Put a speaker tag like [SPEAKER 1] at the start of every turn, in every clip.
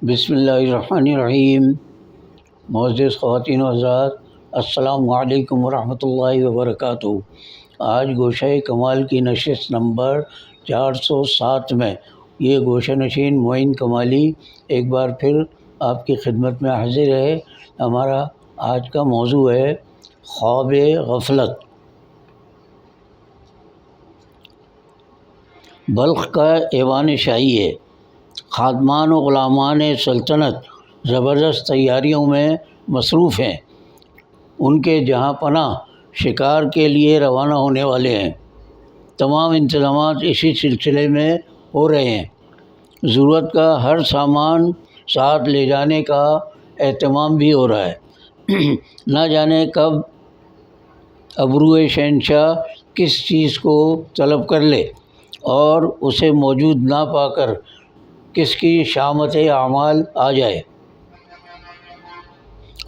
[SPEAKER 1] بسم اللہ الرحمن الرحیم۔ معزز خواتین و حضرات، السلام علیکم ورحمۃ اللہ وبرکاتہ۔ آج گوشہ کمال کی نشست نمبر 407 میں یہ گوشہ نشین معین کمالی ایک بار پھر آپ کی خدمت میں حاضر ہے۔ ہمارا آج کا موضوع ہے خواب غفلت۔ بلخ کا ایوان شاہی ہے۔ خادمان و غلامان سلطنت زبردست تیاریوں میں مصروف ہیں۔ ان کے جہاں پناہ شکار کے لیے روانہ ہونے والے ہیں۔ تمام انتظامات اسی سلسلے میں ہو رہے ہیں۔ ضرورت کا ہر سامان ساتھ لے جانے کا اہتمام بھی ہو رہا ہے۔ نہ جانے کب ابروئے شہنشاہ کس چیز کو طلب کر لے اور اسے موجود نہ پا کر کس کی شامت اعمال آ جائے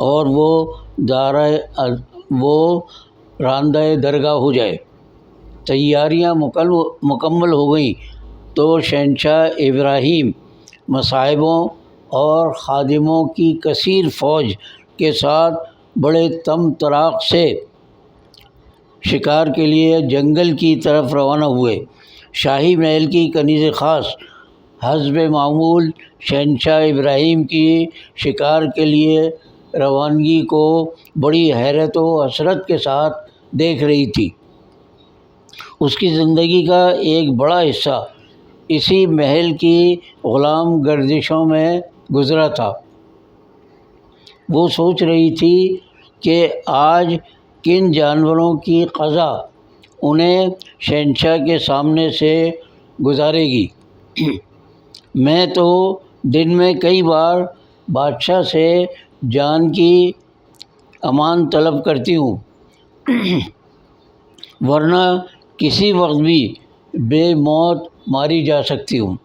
[SPEAKER 1] اور وہ راندہ درگاہ ہو جائے۔ تیاریاں مکمل ہو گئیں تو شہنشاہ ابراہیم مصاحبوں اور خادموں کی کثیر فوج کے ساتھ بڑے تم طراق سے شکار کے لیے جنگل کی طرف روانہ ہوئے۔ شاہی محل کی کنیز خاص حسب معمول شہنشاہ ابراہیم کی شکار کے لیے روانگی کو بڑی حیرت و حسرت کے ساتھ دیکھ رہی تھی۔ اس کی زندگی کا ایک بڑا حصہ اسی محل کی غلام گردشوں میں گزرا تھا۔ وہ سوچ رہی تھی کہ آج کن جانوروں کی قضا انہیں شہنشاہ کے سامنے سے گزارے گی۔ میں تو دن میں کئی بار بادشاہ سے جان کی امان طلب کرتی ہوں، ورنہ کسی وقت بھی بے موت ماری جا سکتی ہوں۔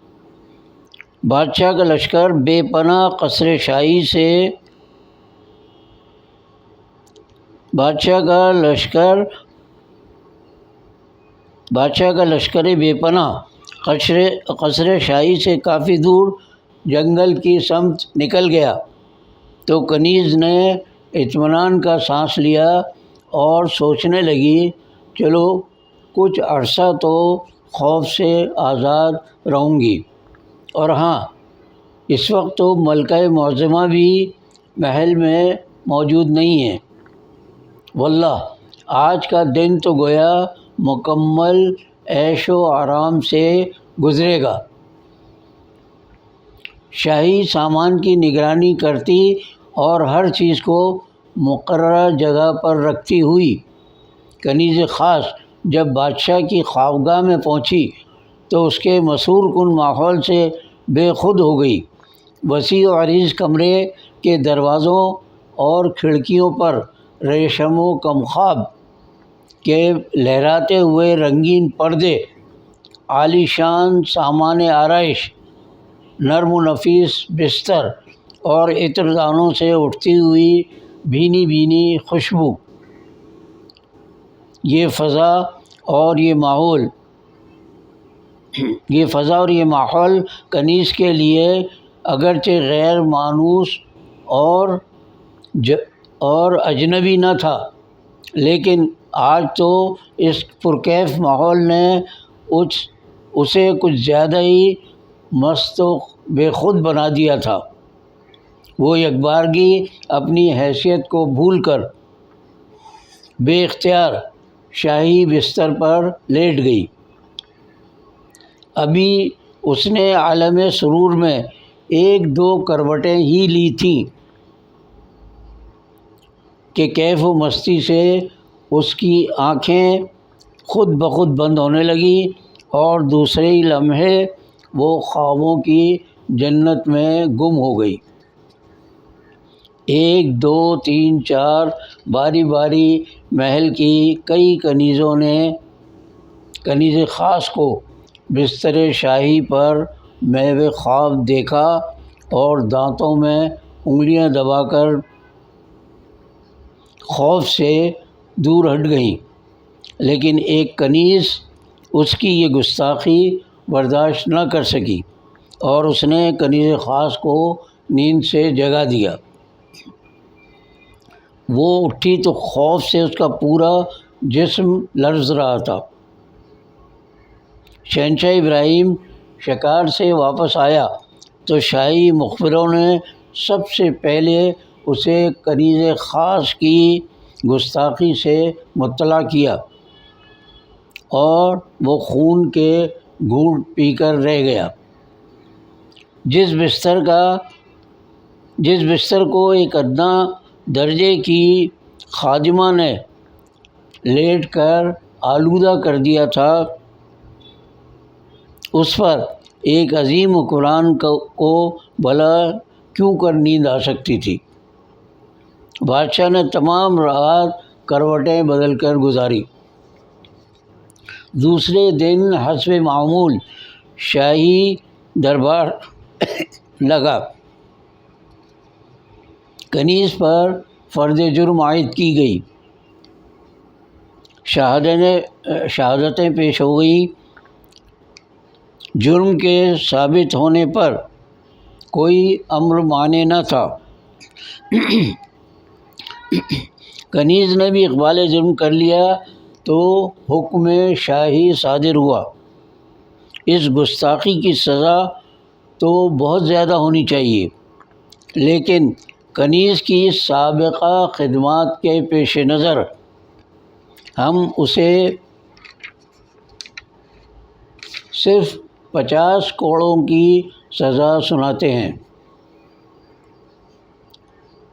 [SPEAKER 1] بادشاہ کا لشکر بے پناہ قصر شاہی سے بادشاہ کا لشکر بے پناہ قصر شاہی سے کافی دور جنگل کی سمت نکل گیا تو کنیز نے اطمینان کا سانس لیا اور سوچنے لگی، چلو کچھ عرصہ تو خوف سے آزاد رہوں گی۔ اور ہاں، اس وقت تو ملکہ معظمہ بھی محل میں موجود نہیں ہے۔ واللہ آج کا دن تو گویا مکمل عیش و آرام سے گزرے گا۔ شاہی سامان کی نگرانی کرتی اور ہر چیز کو مقررہ جگہ پر رکھتی ہوئی کنیز خاص جب بادشاہ کی خوابگاہ میں پہنچی تو اس کے مسحور کن ماحول سے بے خود ہو گئی۔ وسیع و عریض کمرے کے دروازوں اور کھڑکیوں پر ریشم و کمخاب کے لہراتے ہوئے رنگین پردے، عالی شان سامان آرائش، نرم و نفیس بستر اور عطر دانوں سے اٹھتی ہوئی بھینی بھینی خوشبو، یہ فضا اور یہ ماحول کنیز کے لیے اگرچہ غیر مانوس اور اجنبی نہ تھا، لیکن آج تو اس پرکیف ماحول نے اسے کچھ زیادہ ہی مست و بے خود بنا دیا تھا۔ وہ یکبارگی اپنی حیثیت کو بھول کر بے اختیار شاہی بستر پر لیٹ گئی۔ ابھی اس نے عالم سرور میں ایک دو کروٹیں ہی لی تھیں کہ کیف و مستی سے اس کی آنکھیں خود بخود بند ہونے لگیں اور دوسرے ہی لمحے وہ خوابوں کی جنت میں گم ہو گئی۔ ایک دو تین چار باری باری محل کی کئی کنیزوں نے کنیز خاص کو بستر شاہی پر محو خواب دیکھا اور دانتوں میں انگلیاں دبا کر خوف سے دور ہٹ گئیں، لیکن ایک کنیز اس کی یہ گستاخی برداشت نہ کر سکی اور اس نے کنیز خاص کو نیند سے جگا دیا۔ وہ اٹھی تو خوف سے اس کا پورا جسم لرز رہا تھا۔ شہنشاہ ابراہیم شکار سے واپس آیا تو شاہی مخبروں نے سب سے پہلے اسے کنیز خاص کی گستاخی سے مطلع کیا اور وہ خون کے گھونٹ پی کر رہ گیا۔ جس بستر کو ایک ادنا درجے کی خادمہ نے لیٹ کر آلودہ کر دیا تھا، اس پر ایک عظیم حکمران کو بھلا کیوں کر نیند آ سکتی تھی؟ بادشاہ نے تمام رات کروٹیں بدل کر گزاری۔ دوسرے دن حسب معمول شاہی دربار لگا۔ کنیز پر فرد جرم عائد کی گئی، شہادتیں پیش ہو گئی۔ جرم کے ثابت ہونے پر کوئی امر مانع نہ تھا۔ کنیز نے بھی اقبال جرم کر لیا تو حکم شاہی صادر ہوا۔ اس گستاخی کی سزا تو بہت زیادہ ہونی چاہیے، لیکن کنیز کی سابقہ خدمات کے پیش نظر ہم اسے صرف 50 کوڑوں کی سزا سناتے ہیں۔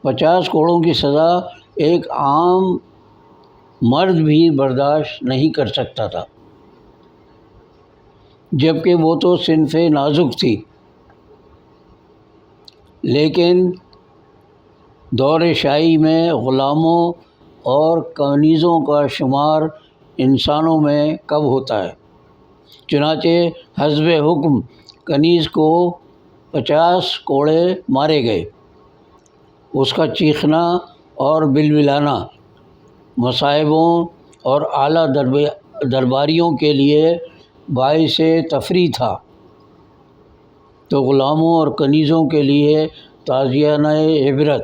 [SPEAKER 1] 50 کوڑوں کی سزا ایک عام مرد بھی برداشت نہیں کر سکتا تھا، جبکہ وہ تو صنف نازک تھی۔ لیکن دور شاہی میں غلاموں اور کنیزوں کا شمار انسانوں میں کب ہوتا ہے؟ چنانچہ حسب حکم کنیز کو 50 کوڑے مارے گئے۔ اس کا چیخنا اور بلبلانا مصائبوں اور اعلیٰ درباریوں کے لیے باعث تفریح تھا، تو غلاموں اور کنیزوں کے لیے تعزیانہ عبرت۔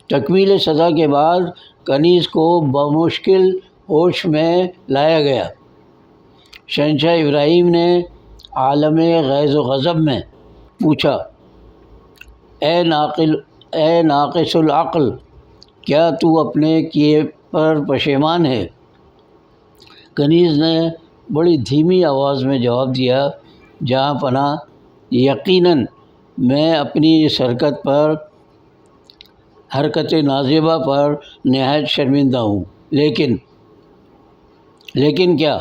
[SPEAKER 1] تکمیل سزا کے بعد کنیز کو بمشکل ہوش میں لایا گیا۔ شہنشاہ ابراہیم نے عالم غیظ و غضب میں پوچھا، اے ناقص العقل، کیا تو اپنے کیے پر پشیمان ہے؟ کنیز نے بڑی دھیمی آواز میں جواب دیا، جہاں پناہ، یقیناً میں اپنی اس حرکت نازیبہ پر نہایت شرمندہ ہوں، لیکن کیا؟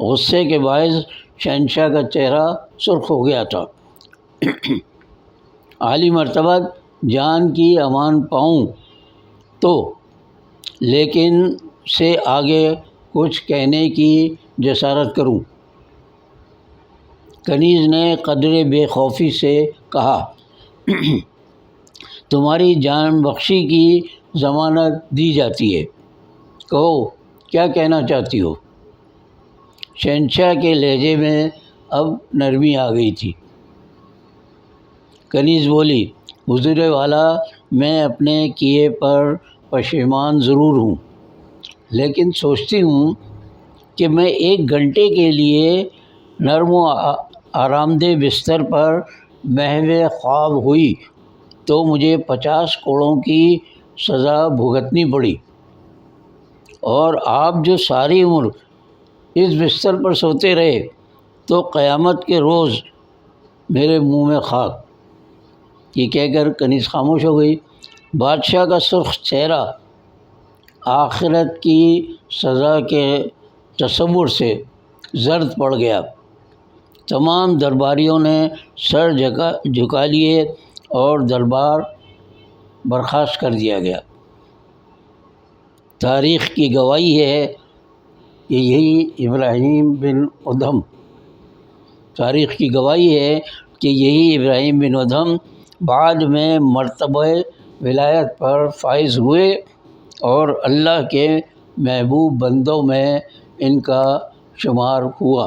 [SPEAKER 1] غصے کے باعث شہنشاہ کا چہرہ سرخ ہو گیا تھا۔ عالی مرتبہ جان کی امان پاؤں تو، لیکن سے آگے کچھ کہنے کی جسارت کروں؟ کنیز نے قدرے بے خوفی سے کہا، تمہاری جان بخشی کی ضمانت دی جاتی ہے، کہو کیا کہنا چاہتی ہو؟ شہنشاہ کے لہجے میں اب نرمی آ گئی تھی۔ کنیز بولی، حضور والا، میں اپنے کیے پر پشیمان ضرور ہوں، لیکن سوچتی ہوں کہ میں 1 گھنٹے کے لیے نرم و آرام دہ بستر پر محو خواب ہوئی تو مجھے 50 کوڑوں کی سزا بھگتنی پڑی، اور آپ جو ساری عمر اس بستر پر سوتے رہے تو قیامت کے روز میرے منہ میں خاک۔ یہ کہہ کر کنیز خاموش ہو گئی۔ بادشاہ کا سرخ چہرہ آخرت کی سزا کے تصور سے زرد پڑ گیا۔ تمام درباریوں نے سر جھکا لیے اور دربار برخاست کر دیا گیا۔ تاریخ کی گواہی ہے کہ یہی ابراہیم بن ادھم بعد میں مرتبہ ولایت پر فائز ہوئے اور اللہ کے محبوب بندوں میں ان کا شمار ہوا۔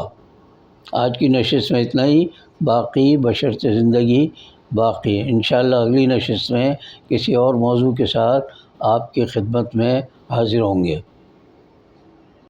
[SPEAKER 1] آج کی نشست میں اتنا ہی، باقی بشرط زندگی باقی انشاءاللہ اگلی نشست میں کسی اور موضوع کے ساتھ آپ کی خدمت میں حاضر ہوں گے۔